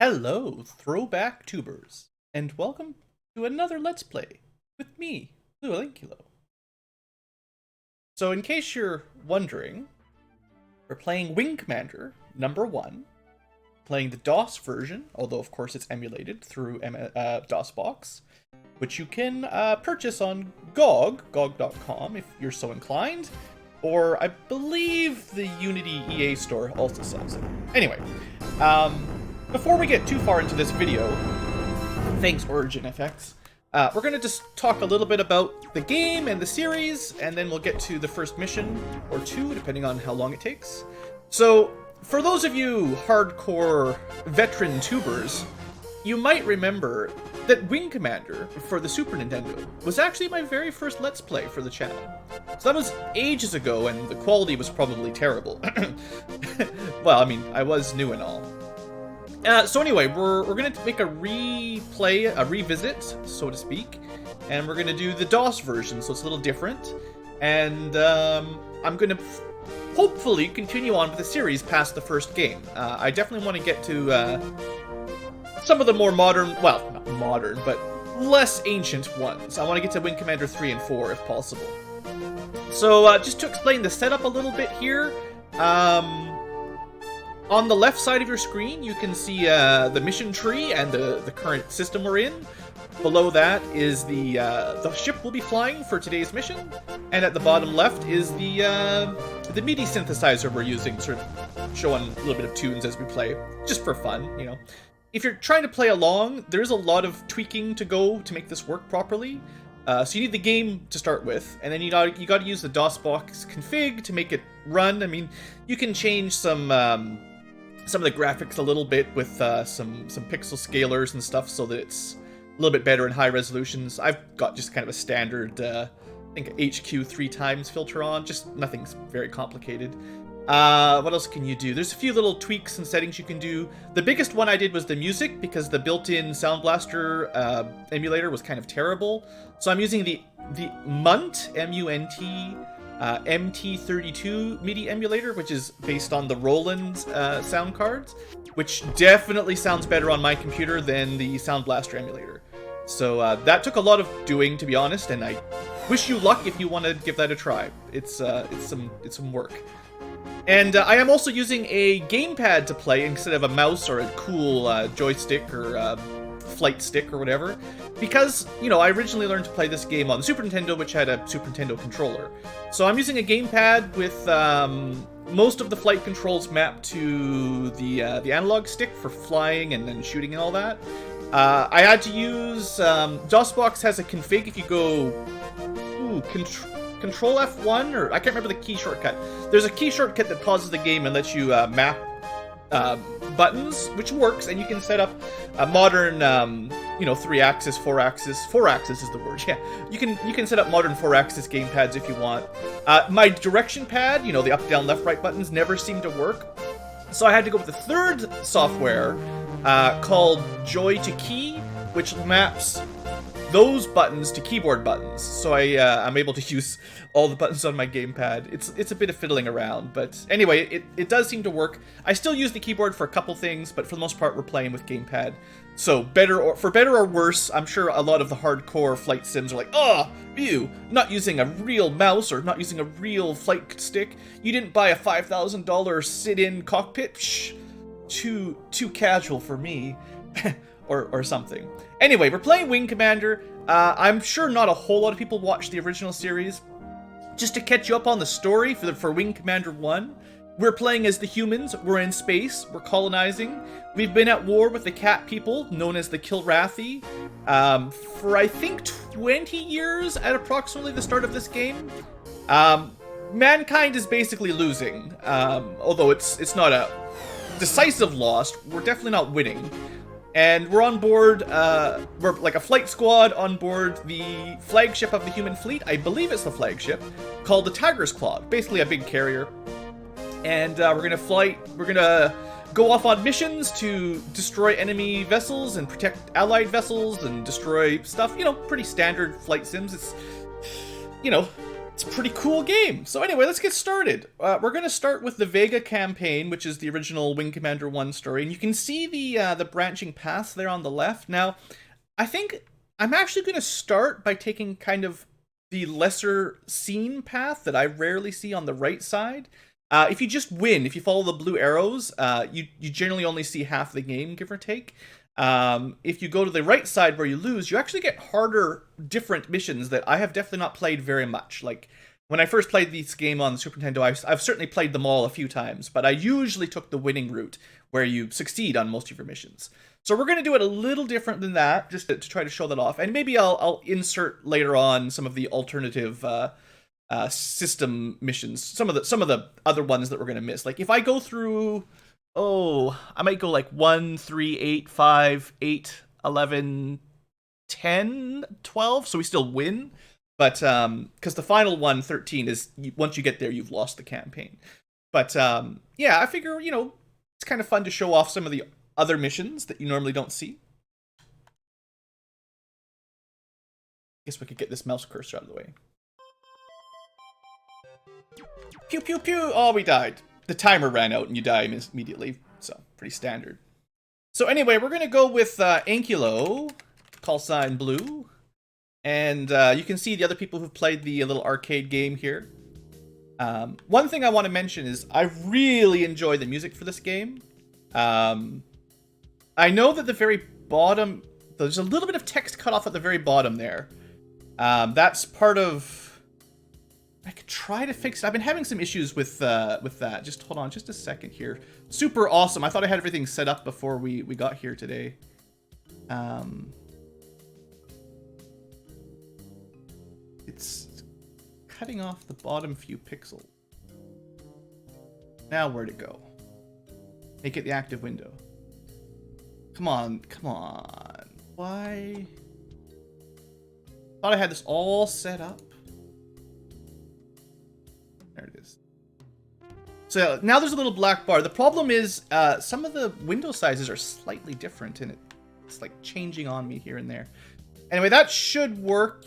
Hello, throwback tubers, and welcome to another Let's Play with me, BlueAnkylo. So in case you're wondering, we're playing Wing Commander number 1, playing the DOS version, although of course it's emulated through DOSBox, which you can purchase on GOG.com if you're so inclined, or I believe the Unity EA store also sells it. Anyway, before we get too far into this video, thanks Origin FX, we're going to just talk a little bit about the game and the series, and then we'll get to the first mission, or two, depending on how long it takes. So, for those of you hardcore veteran tubers, you might remember that Wing Commander for the Super Nintendo was actually my very first Let's Play for the channel. So that was ages ago, and the quality was probably terrible. Well, I mean, I was new and all. So anyway, we're going to make a revisit, so to speak, and we're going to do the DOS version, so it's a little different. And I'm going to hopefully continue on with the series past the first game. I definitely want to get to some of the more modern, well, not modern, but less ancient ones. I want to get to Wing Commander 3 and 4 if possible. So just to explain the setup a little bit here, on the left side of your screen, you can see the mission tree and the current system we're in. Below that is the ship we'll be flying for today's mission, and at the bottom left is the Midi synthesizer we're using, sort of showing a little bit of tunes as we play, just for fun, you know. If you're trying to play along, there's a lot of tweaking to go to make this work properly. So you need the game to start with, and then you got to use the DOSBox config to make it run. I mean, you can change some of the graphics a little bit with some pixel scalers and stuff so that it's a little bit better in high resolutions. I've got just kind of a standard, I think HQ 3x filter on, just nothing's very complicated. What else can you do? There's a few little tweaks and settings you can do. The biggest one I did was the music, because the built-in Sound Blaster emulator was kind of terrible. So I'm using the Munt, M-U-N-T, MT32 MIDI emulator, which is based on the Roland sound cards, which definitely sounds better on my computer than the Sound Blaster emulator. So that took a lot of doing, to be honest, and I wish you luck if you want to give that a try. It's some work. And I am also using a gamepad to play instead of a mouse or a cool joystick or flight stick or whatever, because, you know, I originally learned to play this game on the Super Nintendo, which had a Super Nintendo controller. So I'm using a gamepad with most of the flight controls mapped to the analog stick for flying and then shooting and all that. I had to use DOSBox has a config. If you go Control F1, or I can't remember the key shortcut. There's a key shortcut that pauses the game and lets you map buttons, which works, and you can set up a modern, you know, 3-axis, 4-axis. 4-axis is the word. Yeah, you can set up modern 4-axis gamepads if you want. My direction pad, you know, the up, down, left, right buttons never seem to work, so I had to go with the third software called Joy2Key, which maps those buttons to keyboard buttons, so I'm able to use all the buttons on my gamepad. It's a bit of fiddling around, but anyway, it does seem to work. I still use the keyboard for a couple things, but for the most part, we're playing with gamepad. So for better or worse, I'm sure a lot of the hardcore flight sims are like, oh, ew, not using a real mouse or not using a real flight stick. You didn't buy a $5,000 sit-in cockpit? Shh, too casual for me. Or something. Anyway, we're playing Wing Commander. I'm sure not a whole lot of people watched the original series. Just to catch you up on the story for Wing Commander 1, we're playing as the humans, we're in space, we're colonizing. We've been at war with the cat people, known as the Kilrathi, for I think 20 years at approximately the start of this game. Mankind is basically losing, although it's not a decisive loss, we're definitely not winning. And we're on board, we're like a flight squad on board the flagship of the human fleet. I believe it's the flagship, called the Tiger's Claw, basically a big carrier. And we're gonna go off on missions to destroy enemy vessels and protect allied vessels and destroy stuff. You know, pretty standard flight sims. It's, you know, It's a pretty cool game. So anyway, let's get started. We're going to start with the Vega campaign, which is the original Wing Commander 1 story. And you can see the branching paths there on the left. Now, I think I'm actually going to start by taking kind of the lesser seen path that I rarely see on the right side. If you just win, if you follow the blue arrows, you generally only see half the game, give or take. If you go to the right side where you lose, you actually get harder, different missions that I have definitely not played very much. Like, when I first played this game on the Super Nintendo, I've certainly played them all a few times, but I usually took the winning route, where you succeed on most of your missions. So we're going to do it a little different than that, just to try to show that off. And maybe I'll insert later on some of the alternative system missions, some of the other ones that we're going to miss. Like, if I go through... Oh, I might go like 1, 3, 8, 5, 8, 11, 10, 12, so we still win. But, because the final one, 13, is, once you get there, you've lost the campaign. But, yeah, I figure, you know, it's kind of fun to show off some of the other missions that you normally don't see. Guess we could get this mouse cursor out of the way. Pew, pew, pew! Oh, we died. The timer ran out and you die immediately, so pretty standard. So anyway, we're going to go with Ankylo, call sign Blue. And you can see the other people who've played the little arcade game here. One thing I want to mention is I really enjoy the music for this game. I know that the very bottom, there's a little bit of text cut off at the very bottom there. That's part of... I could try to fix it. I've been having some issues with that. Just hold on just a second here. Super awesome. I thought I had everything set up before we got here today. It's cutting off the bottom few pixels. Now where'd it go? Make it the active window. Come on, come on. Why? Thought I had this all set up. There it is. So now there's a little black bar. The problem is some of the window sizes are slightly different, and it's like changing on me here and there. Anyway, that should work.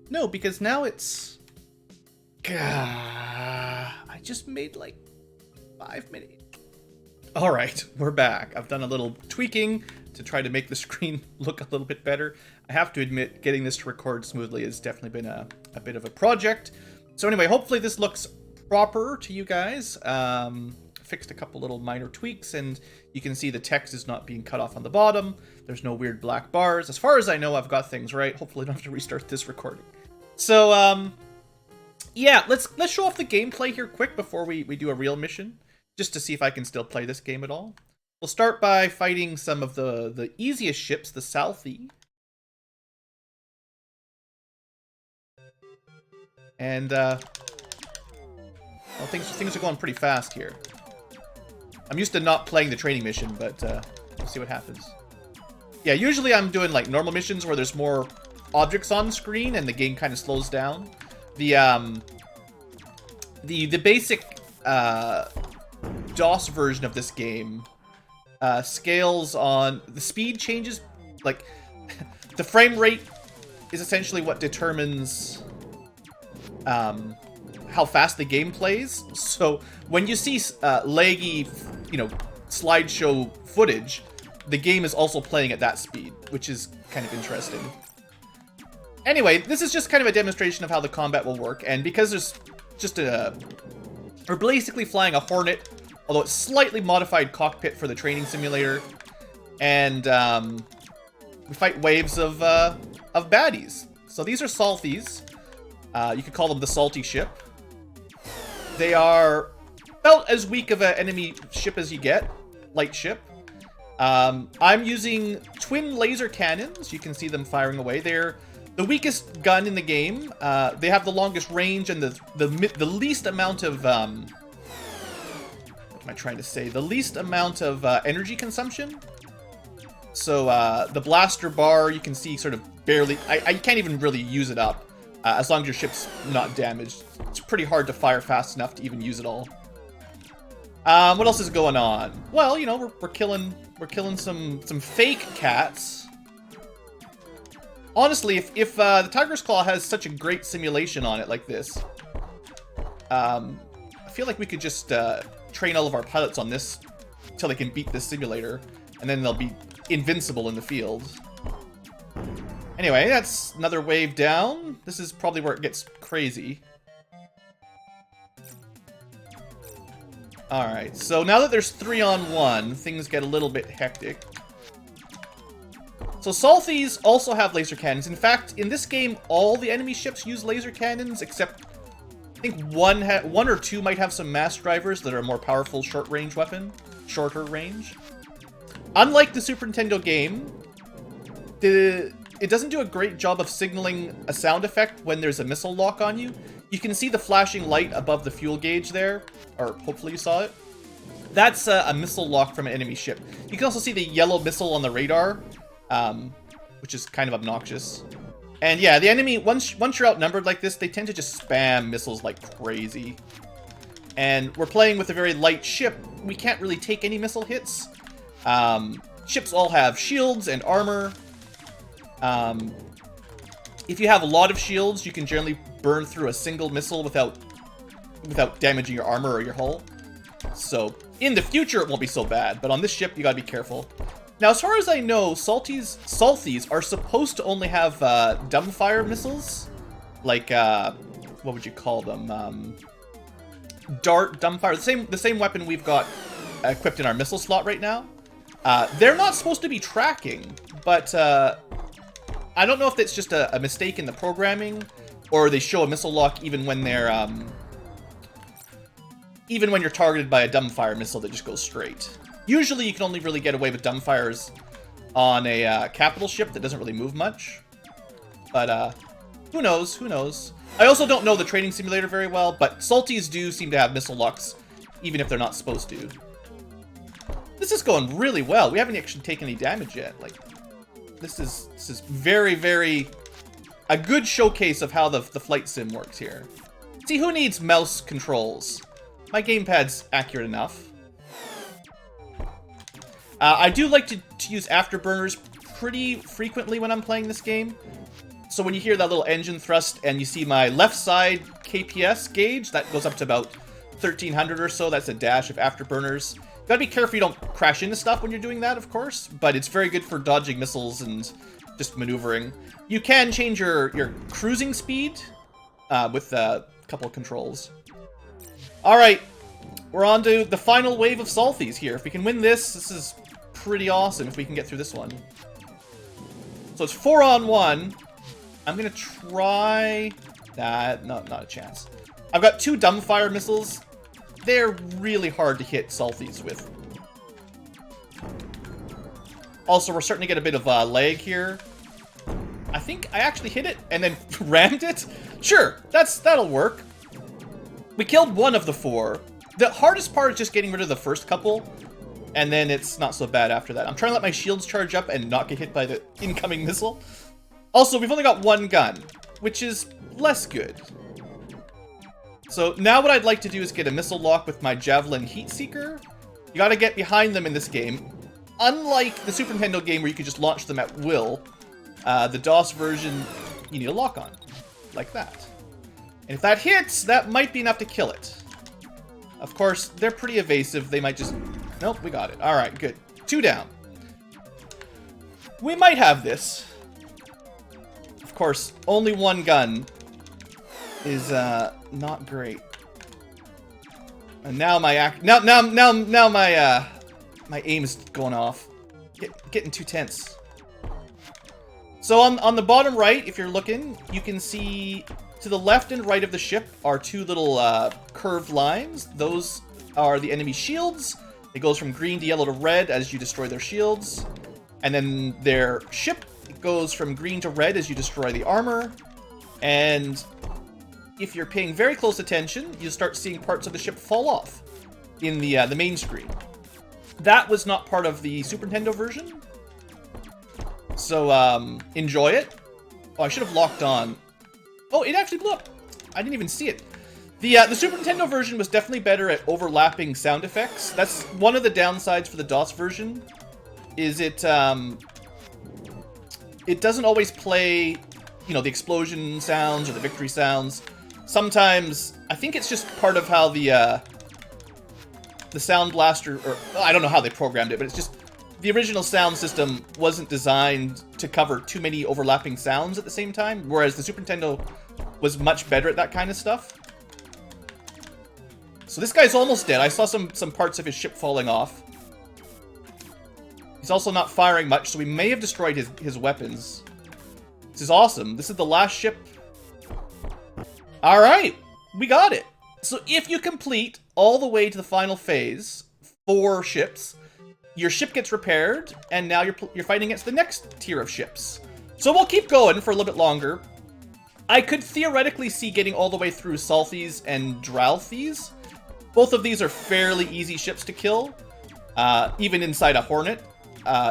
No, because now it's... I just made like 5 minutes. All right, we're back. I've done a little tweaking to try to make the screen look a little bit better. I have to admit, getting this to record smoothly has definitely been a bit of a project. So anyway, hopefully this looks proper to you guys. Fixed a couple little minor tweaks, and you can see the text is not being cut off on the bottom. There's no weird black bars. As far as I know, I've got things right. Hopefully I don't have to restart this recording. So, yeah, let's show off the gameplay here quick before we do a real mission, just to see if I can still play this game at all. We'll start by fighting some of the easiest ships, the Southie. And, well, things are going pretty fast here. I'm used to not playing the training mission, but we'll see what happens. Yeah, usually I'm doing, like, normal missions where there's more objects on screen and the game kind of slows down. The basic DOS version of this game scales on... The speed changes, like... the frame rate is essentially what determines... how fast the game plays. So when you see laggy, you know, slideshow footage, the game is also playing at that speed, which is kind of interesting. Anyway, this is just kind of a demonstration of how the combat will work, and because there's just we're basically flying a Hornet, although it's slightly modified cockpit for the training simulator, and we fight waves of baddies. So these are Salties. You could call them the Salty ship. They are about as weak of an enemy ship as you get. Light ship. I'm using twin laser cannons. You can see them firing away. They're the weakest gun in the game. They have the longest range and the least amount of... what am I trying to say? The least amount of energy consumption. So the blaster bar, you can see sort of barely... I can't even really use it up. As long as your ship's not damaged. It's pretty hard to fire fast enough to even use it all. What else is going on? Well, you know, we're killing some fake cats. Honestly, if the Tiger's Claw has such a great simulation on it like this, I feel like we could just train all of our pilots on this until they can beat this simulator, and then they'll be invincible in the field. Anyway, that's another wave down. This is probably where it gets crazy. Alright, so now that there's 3-on-1, things get a little bit hectic. So Salthies also have laser cannons. In fact, in this game, all the enemy ships use laser cannons, except I think one or two might have some mass drivers that are a more powerful short-range weapon. Shorter range. Unlike the Super Nintendo game, it doesn't do a great job of signaling a sound effect when there's a missile lock on you. You can see the flashing light above the fuel gauge there, or hopefully you saw it. That's a missile lock from an enemy ship. You can also see the yellow missile on the radar, which is kind of obnoxious. And yeah, the enemy, once you're outnumbered like this, they tend to just spam missiles like crazy. And we're playing with a very light ship. We can't really take any missile hits. Ships all have shields and armor. If you have a lot of shields, you can generally burn through a single missile without damaging your armor or your hull. So, in the future, it won't be so bad, but on this ship, you gotta be careful. Now, as far as I know, Salthies are supposed to only have dumbfire missiles. Like, what would you call them? Dart, dumbfire, the same weapon we've got equipped in our missile slot right now. They're not supposed to be tracking, but I don't know if that's just a mistake in the programming, or they show a missile lock even when they're even when you're targeted by a dumbfire missile that just goes straight. Usually you can only really get away with dumbfires on a capital ship that doesn't really move much. But who knows? Who knows? I also don't know the training simulator very well, but Salties do seem to have missile locks, even if they're not supposed to. This is going really well. We haven't actually taken any damage yet. Like, this is very, very a good showcase of how the flight sim works here. See, who needs mouse controls? My gamepad's accurate enough. I do like to use afterburners pretty frequently when I'm playing this game. So when you hear that little engine thrust and you see my left side KPS gauge, that goes up to about 1300 or so. That's a dash of afterburners. You gotta be careful you don't crash into stuff when you're doing that, of course, but it's very good for dodging missiles and just maneuvering. You can change your cruising speed with a couple of controls. Alright, we're on to the final wave of Salthies here. If we can win this is pretty awesome if we can get through this one. So it's 4-on-1. I'm gonna try that. No, not a chance. I've got 2 dumbfire missiles. They're really hard to hit Salthies with. Also, we're starting to get a bit of lag here. I think I actually hit it and then rammed it. Sure, that'll work. We killed 1 of the 4. The hardest part is just getting rid of the first couple, and then it's not so bad after that. I'm trying to let my shields charge up and not get hit by the incoming missile. Also, we've only got 1 gun, which is less good. So now what I'd like to do is get a missile lock with my Javelin Heat Seeker. You gotta get behind them in this game. Unlike the Super Nintendo game where you could just launch them at will, the DOS version, you need a lock on, like that. And if that hits, that might be enough to kill it. Of course, they're pretty evasive. They might just... Nope, we got it. Alright, good. 2 down. We might have this. Of course, only 1 gun is not great. And now my my aim is going off. Getting too tense. So on the bottom right, if you're looking, you can see to the left and right of the ship are 2 little curved lines. Those are the enemy shields. It goes from green to yellow to red as you destroy their shields. And then their ship goes from green to red as you destroy the armor. And if you're paying very close attention, you start seeing parts of the ship fall off in the main screen. That was not part of the Super Nintendo version. So, enjoy it. Oh, I should have locked on. Oh, it actually blew up. I didn't even see it. The Super Nintendo version was definitely better at overlapping sound effects. That's one of the downsides for the DOS version. Is it it doesn't always play, you know, the explosion sounds or the victory sounds. Sometimes, I think it's just part of how the Sound Blaster, or I don't know how they programmed it, but it's just the original sound system wasn't designed to cover too many overlapping sounds at the same time, whereas the Super Nintendo was much better at that kind of stuff. So this guy's almost dead. I saw some parts of his ship falling off. He's also not firing much, so we may have destroyed his weapons. This is awesome. This is the last ship. Alright, we got it. So if you complete all the way to the final phase, 4 ships, your ship gets repaired, and now you're fighting against the next tier of ships. So we'll keep going for a little bit longer. I could theoretically see getting all the way through Salthies and Drouthies. Both of these are fairly easy ships to kill, even inside a Hornet.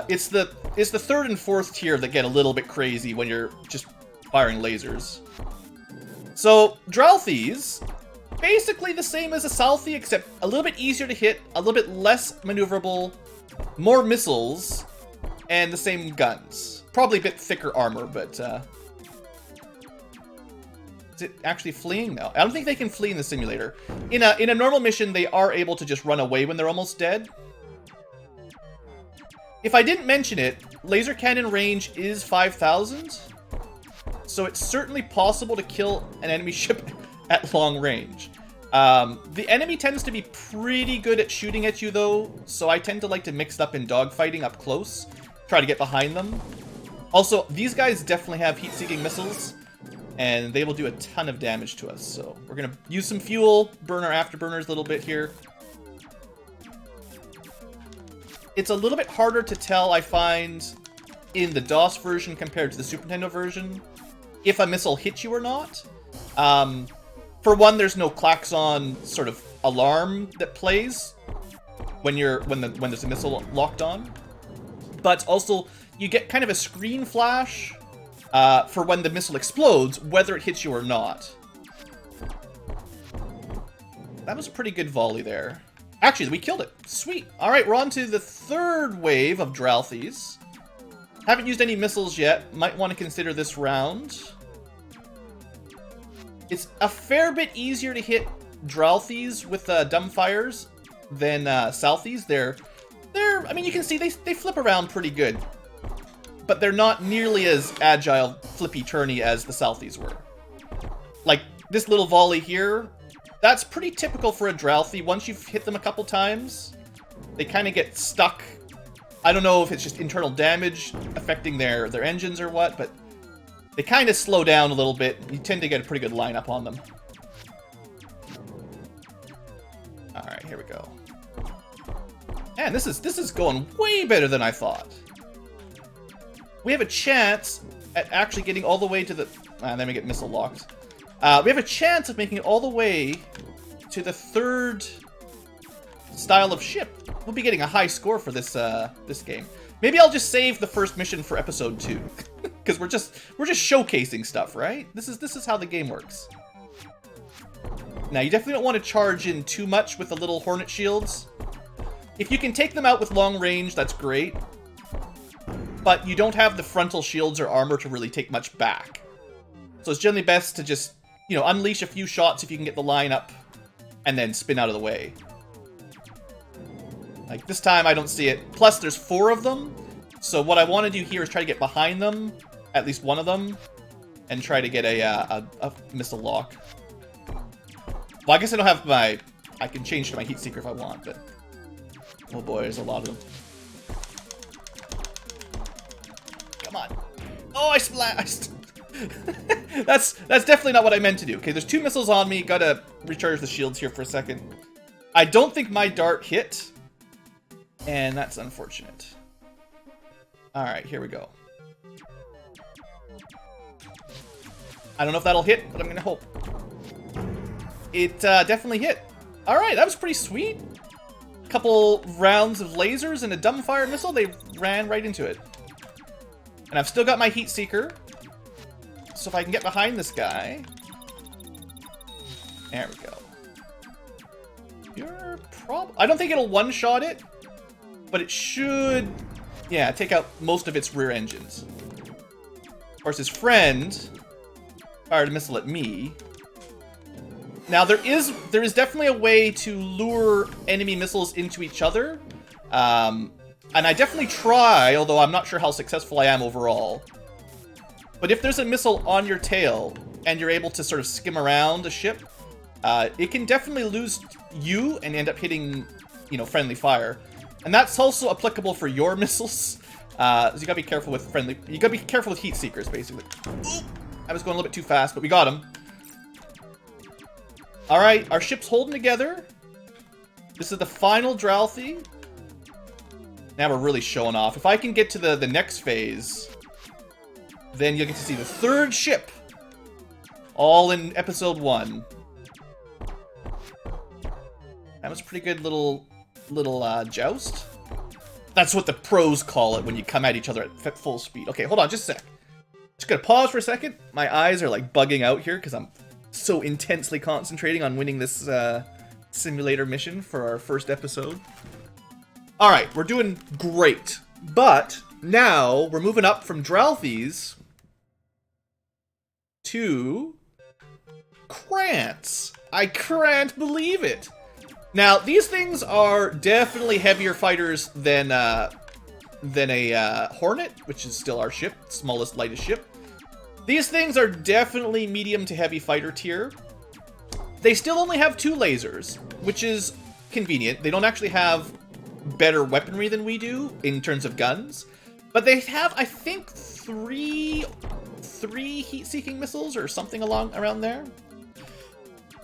It's the 3rd and 4th tier that get a little bit crazy when you're just firing lasers. So, Drouthies, basically the same as a Salthie, except a little bit easier to hit, a little bit less maneuverable, more missiles, and the same guns. Probably a bit thicker armor, but, is it actually fleeing? No, I don't think they can flee in the simulator. In a normal mission, they are able to just run away when they're almost dead. If I didn't mention it, laser cannon range is 5,000. So it's certainly possible to kill an enemy ship at long range. The enemy tends to be pretty good at shooting at you, though, so I tend to like to mix it up in dogfighting up close, try to get behind them. Also, these guys definitely have heat-seeking missiles, and they will do a ton of damage to us. So we're going to use some fuel, burn our afterburners a little bit here. It's a little bit harder to tell, I find, in the DOS version compared to the Super Nintendo version, if a missile hits you or not. For one, there's no klaxon sort of alarm that plays when there's a missile locked on. But also, you get kind of a screen flash for when the missile explodes, whether it hits you or not. That was a pretty good volley there. Actually, we killed it. Sweet. All right, we're on to the 3rd wave of Drouthies. Haven't used any missiles yet. Might want to consider this round. It's a fair bit easier to hit Drouthies with dumbfires than Salthies. They're. I mean, you can see they flip around pretty good, but they're not nearly as agile, flippy-turny as the Salthies were. Like this little volley here. That's pretty typical for a Drouthy. Once you've hit them a couple times, they kind of get stuck. I don't know if it's just internal damage affecting their engines or what, but they kind of slow down a little bit. You tend to get a pretty good lineup on them. Alright, here we go. Man, this is going way better than I thought. We have a chance at actually getting all the way to the... then we get missile locked. We have a chance of making it all the way to the 3rd style of ship. We'll be getting a high score for this this game. Maybe I'll just save the first mission for episode 2, because we're just showcasing stuff, right? This is how the game works. Now you definitely don't want to charge in too much with the little Hornet shields. If you can take them out with long range, that's great. But you don't have the frontal shields or armor to really take much back. So it's generally best to just, you know, unleash a few shots if you can get the line up, and then spin out of the way. Like, this time I don't see it. Plus, there's 4 of them, so what I want to do here is try to get behind them, at least one of them, and try to get a missile lock. Well, I guess I don't have my... I can change to my heat seeker if I want, but... Oh boy, there's a lot of them. Come on. Oh, I splashed! That's definitely not what I meant to do. Okay, there's 2 missiles on me. Gotta recharge the shields here for a second. I don't think my dart hit, and that's unfortunate. Alright, here we go. I don't know if that'll hit, but I'm gonna hope. It definitely hit. Alright, that was pretty sweet. Couple rounds of lasers and a dumbfire missile. They ran right into it. And I've still got my heat seeker. So if I can get behind this guy... There we go. I don't think it'll one-shot it, but it should, yeah, take out most of its rear engines. course, his friend fired a missile at me. Now, there is definitely a way to lure enemy missiles into each other. And I definitely try, although I'm not sure how successful I am overall. But if there's a missile on your tail, and you're able to sort of skim around a ship, it can definitely lose you and end up hitting, you know, friendly fire. And that's also applicable for your missiles. So you gotta be careful with you gotta be careful with heat seekers, basically. Oop, I was going a little bit too fast, but we got him. Alright, our ship's holding together. This is the final Drouthy. Now we're really showing off. If I can get to the next phase, then you'll get to see the third ship. All in episode 1. That was a pretty good little joust. That's what the pros call it when you come at each other at full speed. Okay, hold on just a sec. Just gonna pause for a second. My eyes are like bugging out here because I'm so intensely concentrating on winning this simulator mission for our first episode. Alright, we're doing great. But now we're moving up from Drouthies to Krants. I can't believe it. Now, these things are definitely heavier fighters than a Hornet, which is still our ship, smallest, lightest ship. These things are definitely medium to heavy fighter tier. They still only have 2 lasers, which is convenient. They don't actually have better weaponry than we do in terms of guns, but they have, I think, three heat-seeking missiles or something around there.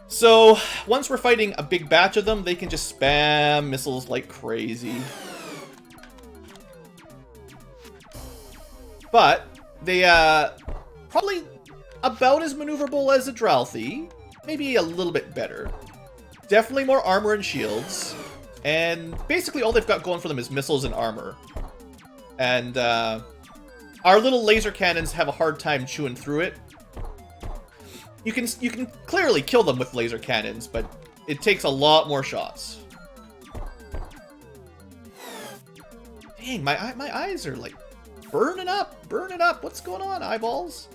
So once we're fighting a big batch of them, they can just spam missiles like crazy. But they probably about as maneuverable as a Drouthy, maybe a little bit better. Definitely more armor and shields, and basically all they've got going for them is missiles and armor. And our little laser cannons have a hard time chewing through it. You can clearly kill them with laser cannons, but it takes a lot more shots. Dang, my eyes are like burning up. What's going on, eyeballs?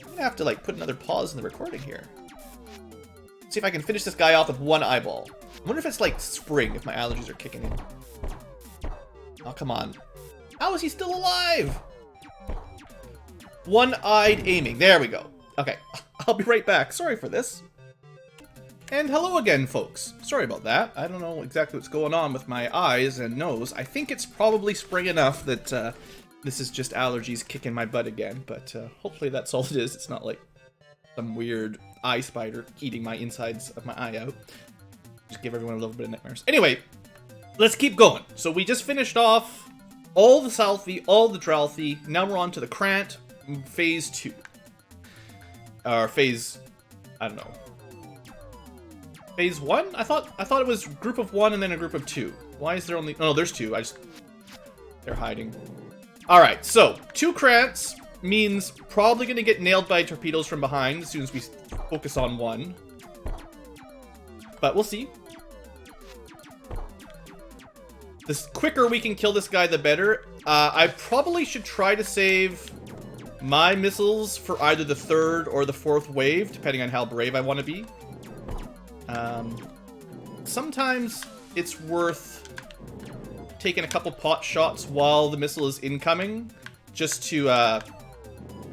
I'm gonna have to like put another pause in the recording here. See if I can finish this guy off with 1 eyeball. I wonder if it's like spring, if my allergies are kicking in. Oh, come on. How is he still alive? One-eyed aiming. There we go. Okay, I'll be right back. Sorry for this. And hello again, folks. Sorry about that. I don't know exactly what's going on with my eyes and nose. I think it's probably spring enough that this is just allergies kicking my butt again. But hopefully that's all it is. It's not like some weird eye spider eating my insides of my eye out. Just give everyone a little bit of nightmares. Anyway, let's keep going. So we just finished off all the Southie, all the Drouthy. Now we're on to the Krant phase 2. Or phase, I don't know. Phase 1? I thought it was group of 1 and then a group of 2. Why is there only... Oh, no, there's 2. They're hiding. Alright, so 2 Krants means probably going to get nailed by torpedoes from behind as soon as we focus on 1. But we'll see. The quicker we can kill this guy, the better. I probably should try to save my missiles for either the 3rd or the 4th wave, depending on how brave I want to be. Sometimes it's worth taking a couple pot shots while the missile is incoming, just to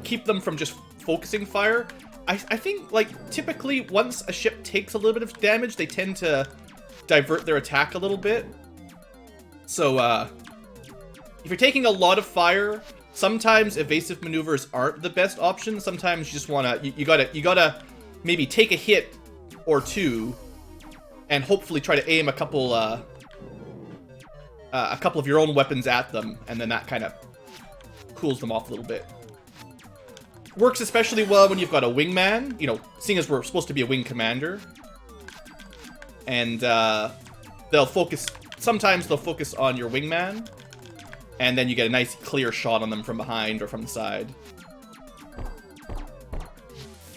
keep them from just focusing fire. I think, like, typically once a ship takes a little bit of damage, they tend to divert their attack a little bit. So, if you're taking a lot of fire, sometimes evasive maneuvers aren't the best option. Sometimes you just wanna, you gotta maybe take a hit or 2, and hopefully try to aim a couple of your own weapons at them, and then that kind of cools them off a little bit. Works especially well when you've got a wingman, you know, seeing as we're supposed to be a wing commander. And sometimes they'll focus on your wingman, and then you get a nice clear shot on them from behind or from the side.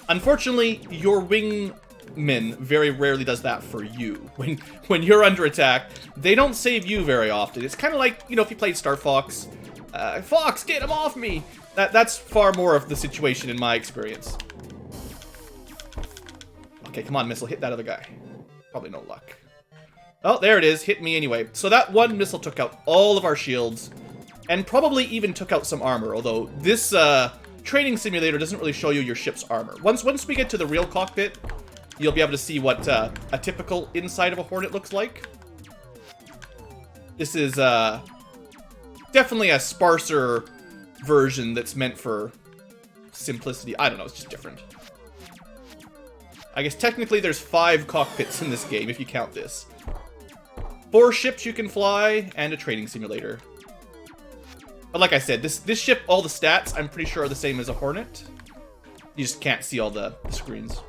Unfortunately, your wingman very rarely does that for you. When you're under attack, they don't save you very often. It's kind of like, you know, if you played Star Fox, Fox, get him off me! That's far more of the situation in my experience. Okay, come on, missile, hit that other guy. Probably no luck. Oh, there it is, hit me anyway. So that one missile took out all of our shields, and probably even took out some armor, although this training simulator doesn't really show you your ship's armor. Once we get to the real cockpit, you'll be able to see what a typical inside of a Hornet looks like. This is definitely a sparser version that's meant for simplicity. I don't know, it's just different. I guess technically there's 5 cockpits in this game, if you count this. 4 ships you can fly, and a training simulator. But like I said, this ship, all the stats, I'm pretty sure are the same as a Hornet. You just can't see all the screens.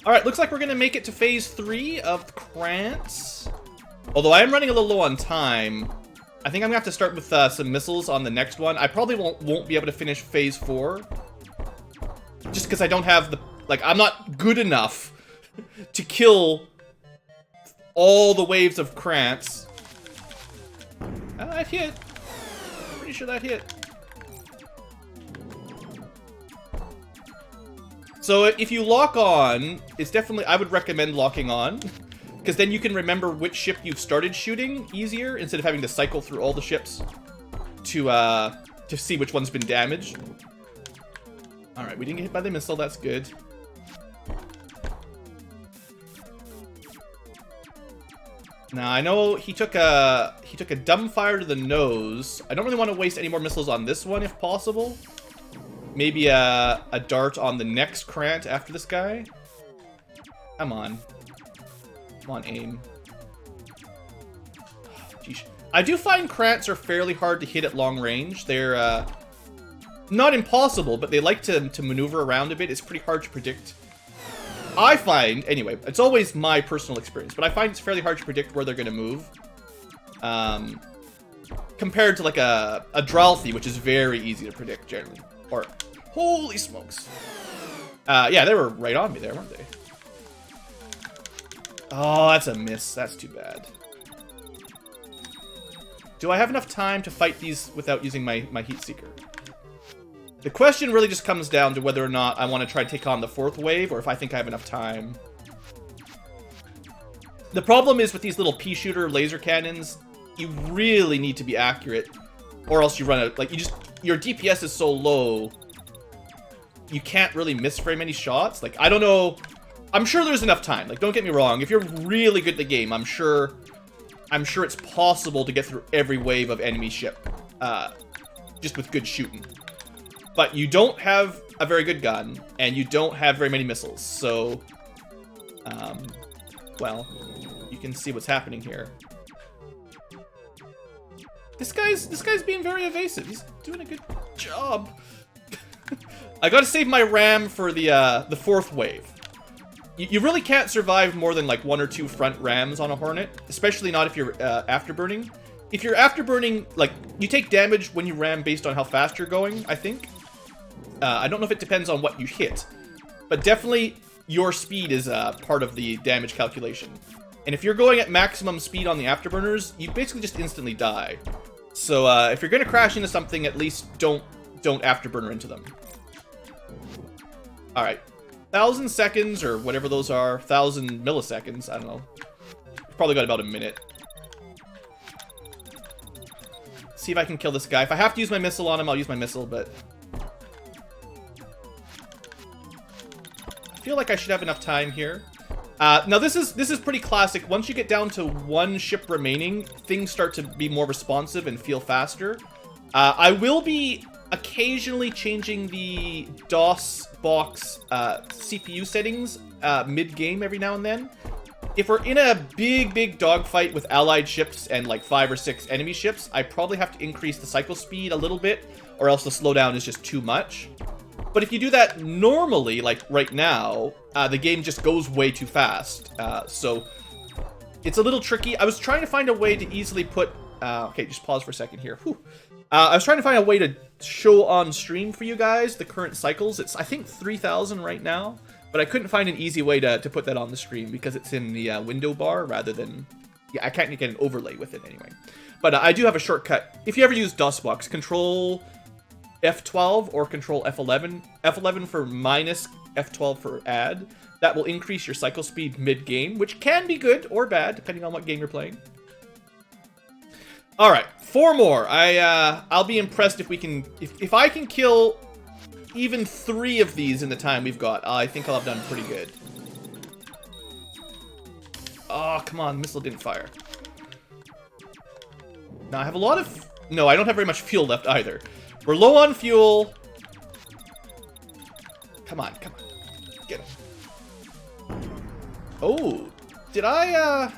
Alright, looks like we're going to make it to Phase 3 of Krantz. Although I am running a little low on time, I think I'm going to have to start with some missiles on the next one. I probably won't be able to finish Phase 4. Just because I don't have the... Like, I'm not good enough to kill all the waves of Krantz. That hit. Pretty sure that hit. So if you lock on, it's definitely... I would recommend locking on. Because then you can remember which ship you've started shooting easier, instead of having to cycle through all the ships to see which one's been damaged. Alright, we didn't get hit by the missile, that's good. Now, I know he took a dumbfire to the nose. I don't really want to waste any more missiles on this one, if possible. Maybe a dart on the next Krant after this guy. Come on. Come on, aim. Jeez. I do find Krants are fairly hard to hit at long range. They're not impossible, but they like to maneuver around a bit. It's pretty hard to predict. I find, anyway, it's always my personal experience, but I find it's fairly hard to predict where they're going to move. Compared to like a Dralthi, which is very easy to predict generally. Or, holy smokes. Yeah, they were right on me there, weren't they? Oh, that's a miss. That's too bad. Do I have enough time to fight these without using my heat seeker? The question really just comes down to whether or not I want to try to take on the 4th wave, or if I think I have enough time. The problem is with these little pea shooter laser cannons, you really need to be accurate, or else you run out. Like, your DPS is so low, you can't really miss very many shots. Like, I don't know. I'm sure there's enough time. Like, don't get me wrong. If you're really good at the game, I'm sure it's possible to get through every wave of enemy ship, just with good shooting. But you don't have a very good gun, and you don't have very many missiles. So, well, you can see what's happening here. This guy's being very evasive. He's doing a good job. I gotta save my RAM for the 4th wave. You really can't survive more than like 1 or 2 front rams on a Hornet, especially not if you're afterburning. If you're afterburning, like, you take damage when you ram based on how fast you're going, I think. I don't know if it depends on what you hit, but definitely your speed is part of the damage calculation. And if you're going at maximum speed on the afterburners, you basically just instantly die. So if you're going to crash into something, at least don't afterburner into them. Alright. 1,000 seconds, or whatever those are. 1,000 milliseconds, I don't know. We've probably got about a minute. See if I can kill this guy. If I have to use my missile on him, I'll use my missile, but... I feel like I should have enough time here. Now this is pretty classic. Once you get down to 1 ship remaining, things start to be more responsive and feel faster. I will be occasionally changing the DOSBox CPU settings mid-game every now and then. If we're in a big dogfight with allied ships and like 5 or 6 enemy ships, I probably have to increase the cycle speed a little bit, or else the slowdown is just too much. But if you do that normally, like right now, the game just goes way too fast. So it's a little tricky. I was trying to find a way to easily put... okay, just pause for a second here. Whew. I was trying to find a way to show on stream for you guys the current cycles. It's, I think, 3,000 right now. But I couldn't find an easy way to put that on the screen because it's in the window bar rather than Yeah, I can't get an overlay with it anyway. But I do have a shortcut. If you ever use DOSBox, Control F12 or Control F11. F11 for minus, F12 for add. That will increase your cycle speed mid-game, which can be good or bad, depending on what game you're playing. Alright, 4 more. I'll be impressed if we can... If I can kill even 3 of these in the time we've got, I think I'll have done pretty good. Oh, come on. Missile didn't fire. Now, I have a lot of... No, I don't have very much fuel left either. We're low on fuel. Come on, come on. Get him. Oh, did I,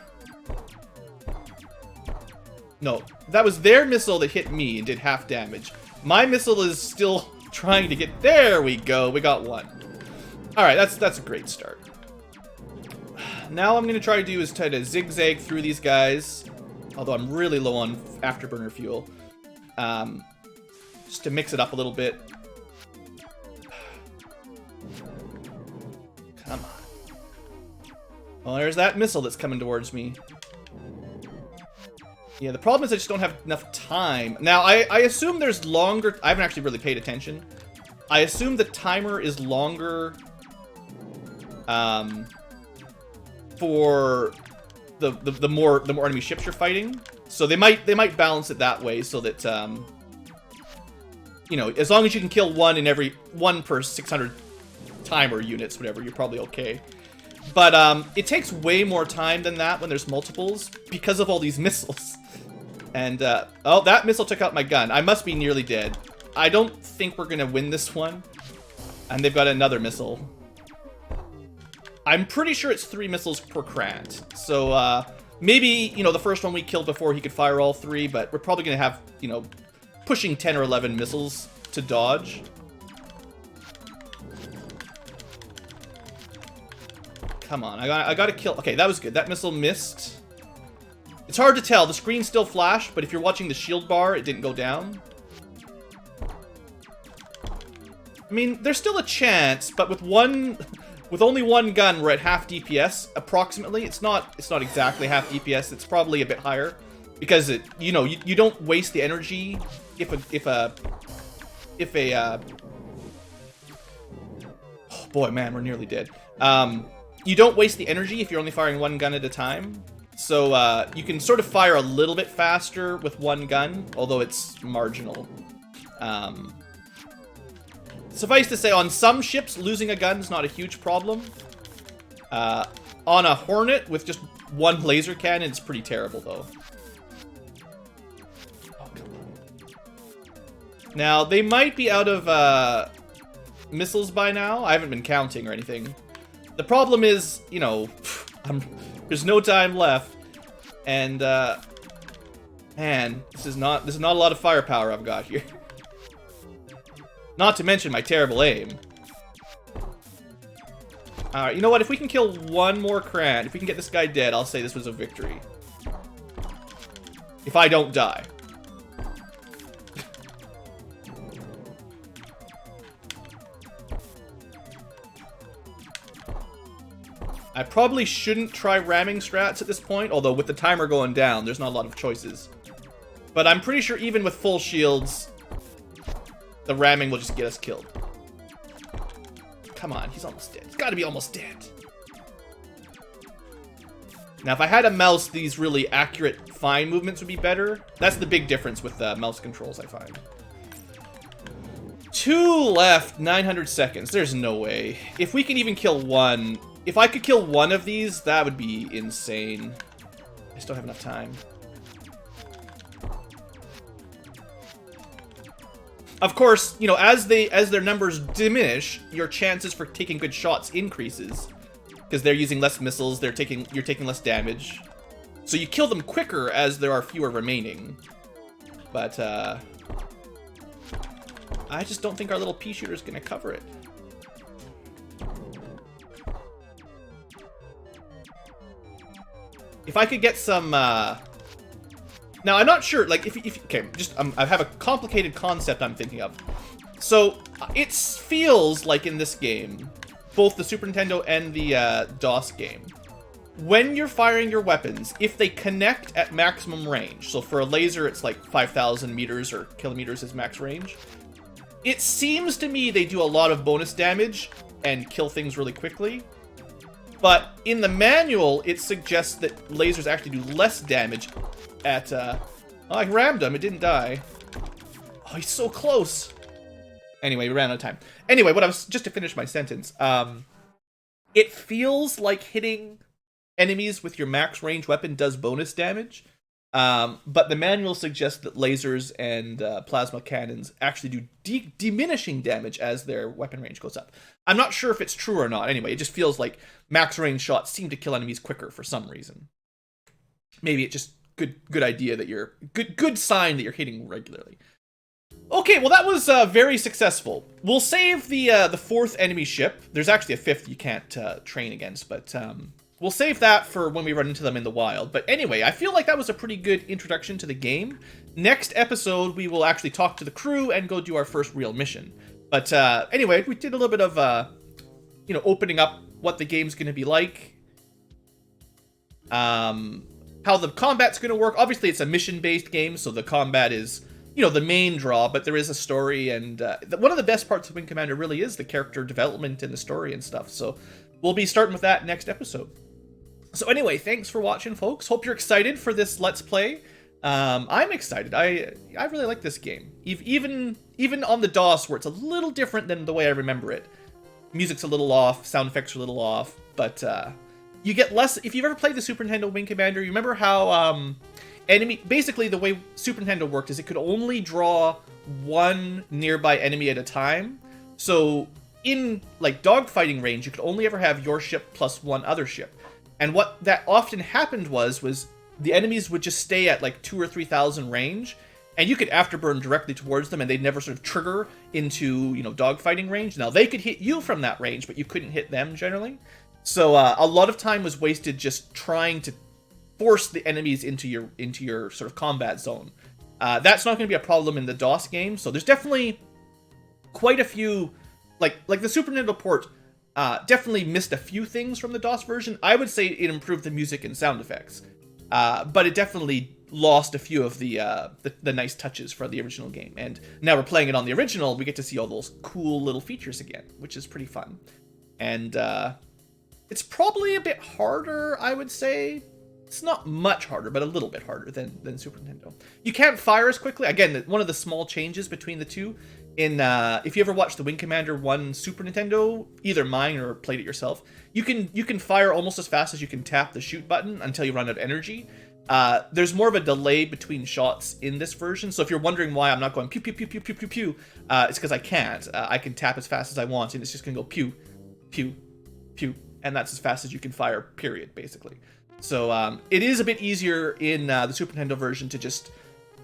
No, that was their missile that hit me and did half damage. My missile is still trying to get... There we go. We got 1. Alright, that's a great start. Now I'm going to try to do is try to zigzag through these guys. Although I'm really low on afterburner fuel. Just to mix it up a little bit. Come on. Well, there's that missile that's coming towards me. Yeah, the problem is I just don't have enough time. Now, I assume there's longer... I haven't actually really paid attention. I assume the timer is longer... for the more enemy ships you're fighting. So they might balance it that way so that you know, as long as you can kill one per 600 timer units, whatever, you're probably okay. But it takes way more time than that when there's multiples because of all these missiles. And oh, that missile took out my gun. I must be nearly dead. I don't think we're gonna win this one. And they've got another missile. I'm pretty sure it's 3 missiles per Krant. So, maybe, you know, the first one we killed before he could fire all 3, but we're probably going to have, you know, pushing 10 or 11 missiles to dodge. Come on, I gotta kill... Okay, that was good. That missile missed. It's hard to tell. The screen still flashed, but if you're watching the shield bar, it didn't go down. I mean, there's still a chance, but with only 1 gun, we're at half DPS, approximately. It's not exactly half DPS. It's probably a bit higher, because you know, you don't waste the energy if a oh boy, man, we're nearly dead. You don't waste the energy if you're only firing 1 gun at a time. So you can sort of fire a little bit faster with 1 gun, although it's marginal. Suffice to say, on some ships, losing a gun is not a huge problem. On a Hornet with just 1 laser cannon, it's pretty terrible, though. Oh, come on. Now, they might be out of missiles by now. I haven't been counting or anything. The problem is, you know, there's no time left, and man, this is not a lot of firepower I've got here. Not to mention my terrible aim. Alright, you know what? If we can kill 1 more Krant, if we can get this guy dead, I'll say this was a victory. If I don't die. I probably shouldn't try ramming strats at this point, although with the timer going down, there's not a lot of choices. But I'm pretty sure even with full shields, the ramming will just get us killed. Come on, he's almost dead. He's got to be almost dead. Now, if I had a mouse, these really accurate, fine movements would be better. That's the big difference with mouse controls, I find. 2 left, 900 seconds. There's no way. If we can even kill 1... If I could kill 1 of these, that would be insane. I just don't have enough time. Of course, you know, as their numbers diminish, your chances for taking good shots increases. Because they're using less missiles, you're taking less damage. So you kill them quicker as there are fewer remaining. But, I just don't think our little pea shooter is going to cover it. If I could get some, now, I'm not sure, like, okay, just, I have a complicated concept I'm thinking of. So, it feels like in this game, both the Super Nintendo and the DOS game, when you're firing your weapons, if they connect at maximum range, so for a laser it's like 5,000 meters or kilometers is max range, it seems to me they do a lot of bonus damage and kill things really quickly. But in the manual, it suggests that lasers actually do less damage at, oh, I rammed him, it didn't die. Oh, he's so close. Anyway, we ran out of time. Anyway, just to finish my sentence, it feels like hitting enemies with your max range weapon does bonus damage, but the manual suggests that lasers and plasma cannons actually do diminishing damage as their weapon range goes up. I'm not sure if it's true or not. Anyway, it just feels like max range shots seem to kill enemies quicker for some reason. Maybe it's just good idea that you're good sign that you're hitting regularly. Okay, well that was very successful. We'll save the fourth enemy ship. There's actually a fifth you can't train against, but we'll save that for when we run into them in the wild. But anyway, I feel like that was a pretty good introduction to the game. Next episode, we will actually talk to the crew and go do our first real mission. But anyway, we did a little bit of, opening up what the game's going to be like. How the combat's going to work. Obviously, it's a mission-based game, so the combat is, the main draw, but there is a story. And one of the best parts of Wing Commander really is the character development and the story and stuff. So we'll be starting with that next episode. So anyway, thanks for watching, folks. Hope you're excited for this Let's Play. I'm excited. I really like this game. Even on the DOS, where it's a little different than the way I remember it. Music's a little off, sound effects are a little off, but you get less. If you've ever played the Super Nintendo Wing Commander, you remember how basically the way Super Nintendo worked is it could only draw one nearby enemy at a time. So in like dogfighting range, you could only ever have your ship plus one other ship. And what that often happened was the enemies would just stay at like 2,000 or 3,000 range, and you could afterburn directly towards them, and they'd never sort of trigger into, dogfighting range. Now, they could hit you from that range, but you couldn't hit them generally. So a lot of time was wasted just trying to force the enemies into your sort of combat zone. That's not going to be a problem in the DOS game, so there's definitely quite a few, like the Super Nintendo port definitely missed a few things from the DOS version. I would say it improved the music and sound effects. But it definitely lost a few of the nice touches for the original game. And now we're playing it on the original, we get to see all those cool little features again, which is pretty fun. And it's probably a bit harder, I would say. It's not much harder, but a little bit harder than Super Nintendo. You can't fire as quickly. Again, one of the small changes between the two. If you ever watched the Wing Commander 1 Super Nintendo, either mine or played it yourself, you can fire almost as fast as you can tap the shoot button until you run out of energy. There's more of a delay between shots in this version, so if you're wondering why I'm not going pew pew pew pew pew pew pew, it's because I can't. I can tap as fast as I want, and it's just gonna go pew pew pew, and that's as fast as you can fire, period, basically. So it is a bit easier in the Super Nintendo version to just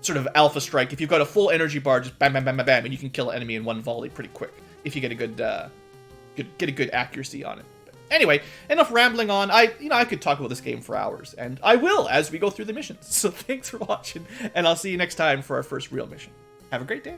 sort of alpha strike. If you've got a full energy bar, just bam, bam, bam, bam, bam, and you can kill an enemy in one volley pretty quick if you get a good accuracy on it. But anyway, enough rambling on. I could talk about this game for hours, and I will as we go through the missions. So thanks for watching, and I'll see you next time for our first real mission. Have a great day.